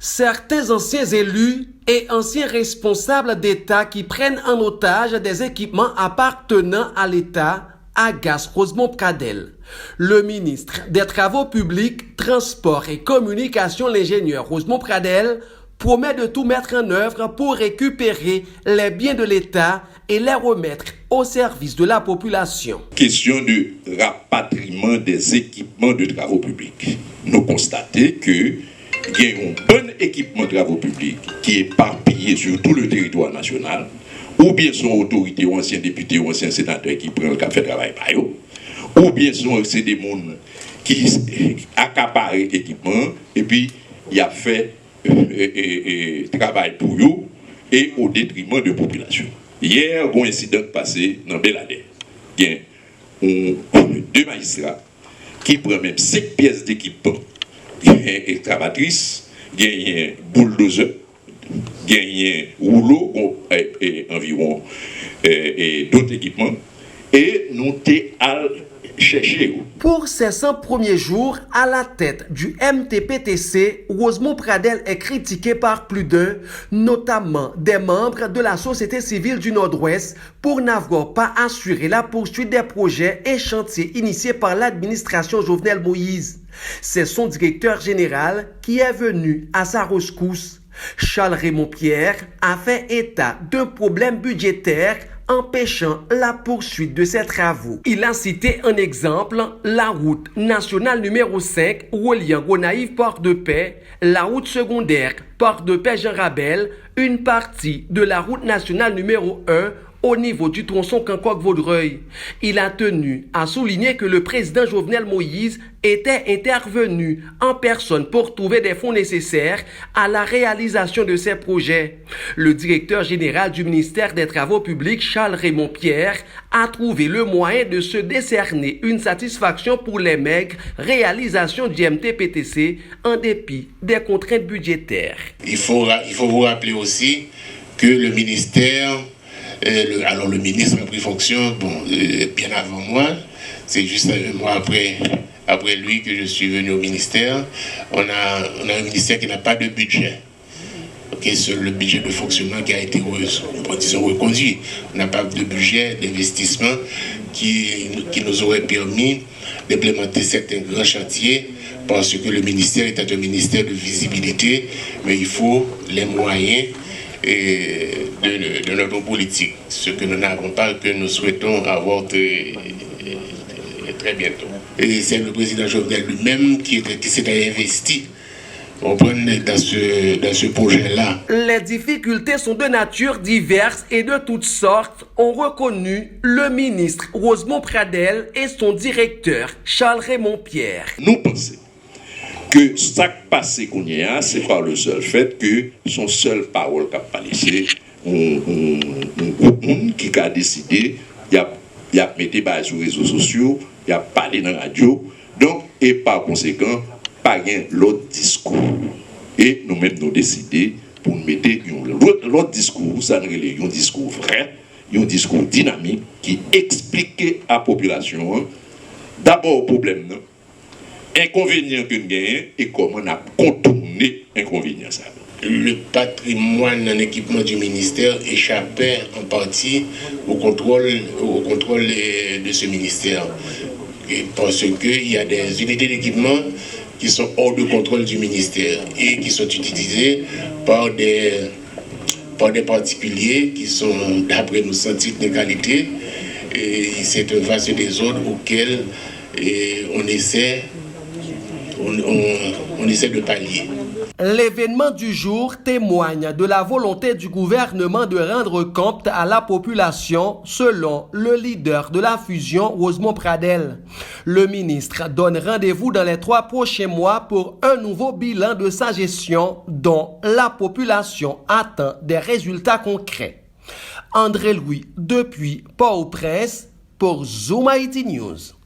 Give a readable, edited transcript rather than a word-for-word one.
Certains anciens élus et anciens responsables d'État qui prennent en otage des équipements appartenant à l'État agacent Rosemont Pradel. Le ministre des Travaux publics, Transports et Communications, l'ingénieur Rosemont Pradel, promet de tout mettre en œuvre pour récupérer les biens de l'État et les remettre au service de la population. Question de rapatriement des équipements de travaux publics. Nous constatons qu'il y a un bon équipement de travaux publics qui est éparpillé sur tout le territoire national, ou bien son autorité ou ancien député ou ancien sénateur qui prend le café de travail par eux, ou bien c'est des gens qui accaparent l'équipement et puis il a fait travail pour eux et au détriment de la population. Hier, un incident passé dans Belader. Il y a deux magistrats qui prennent même 5 pièces d'équipement. Il y a une excavatrice, il y a un bulldozer, il y a un rouleau et environ d'autres équipements. Et nous allons chercher. Pour ces 100 premiers jours à la tête du MTPTC, Rosemont Pradel est critiqué par plus d'un, notamment des membres de la société civile du Nord-Ouest, pour n'avoir pas assuré la poursuite des projets et chantiers initiés par l'administration Jovenel Moïse. C'est son directeur général qui est venu à sa rescousse. Charles-Raymond Pierre a fait état d'un problème budgétaire empêchant la poursuite de ces travaux. Il a cité un exemple, la route nationale numéro 5 reliant Gonaïves-Port-de-Paix, la route secondaire Port-de-Paix-Jean Rabel, une partie de la route nationale numéro 1 au niveau du tronçon Cancoque-Vaudreuil. Il a tenu à souligner que le président Jovenel Moïse était intervenu en personne pour trouver des fonds nécessaires à la réalisation de ces projets. Le directeur général du ministère des Travaux publics, Charles-Raymond Pierre, a trouvé le moyen de se décerner une satisfaction pour les maigres réalisations du MTPTC en dépit des contraintes budgétaires. Il faut vous rappeler aussi que le ministère alors le ministre a pris fonction bien avant moi, c'est juste un mois après lui que je suis venu au ministère. On a un ministère qui n'a pas de budget. Seul le budget de fonctionnement qui a été reconduit. On n'a pas de budget d'investissement qui nous aurait permis d'implémenter certains grands chantiers parce que le ministère est un ministère de visibilité, mais il faut les moyens de notre politique, ce que nous n'avons pas, que nous souhaitons avoir très bientôt. Et c'est le président Jovenel lui-même qui s'est investi dans ce projet-là. Les difficultés sont de nature diverses et de toutes sortes, ont reconnu le ministre Rosemont Pradel et son directeur Charles-Raymond Pierre. Nous pensons que ça qui passe qu'on y a, c'est par le seul fait que son seule parole qui a parlé, c'est un groupe qui a décidé, il a mis des bases sur les réseaux sociaux, il a parlé dans la radio, donc, et par conséquent, pas l'autre discours. Et nous-mêmes, nous décidé pour mettre l'autre discours, ça nous est un discours vrai, un discours dynamique qui explique à la population d'abord le problème, non? Inconvénient que nous gagnons et comment on a contourné l'inconvénient. Le patrimoine en équipement du ministère échappait en partie au contrôle de ce ministère. Et parce qu'il y a des unités d'équipement qui sont hors de contrôle du ministère et qui sont utilisées par des particuliers qui sont, d'après nos scientifiques de qualité, et c'est un vaste désordre auquel on essaie de pallier. L'événement du jour témoigne de la volonté du gouvernement de rendre compte à la population, selon le leader de la fusion, Rosemont Pradel. Le ministre donne rendez-vous dans les 3 prochains mois pour un nouveau bilan de sa gestion dont la population attend des résultats concrets. André Louis, depuis Port-au-Prince, pour Zoom IT News.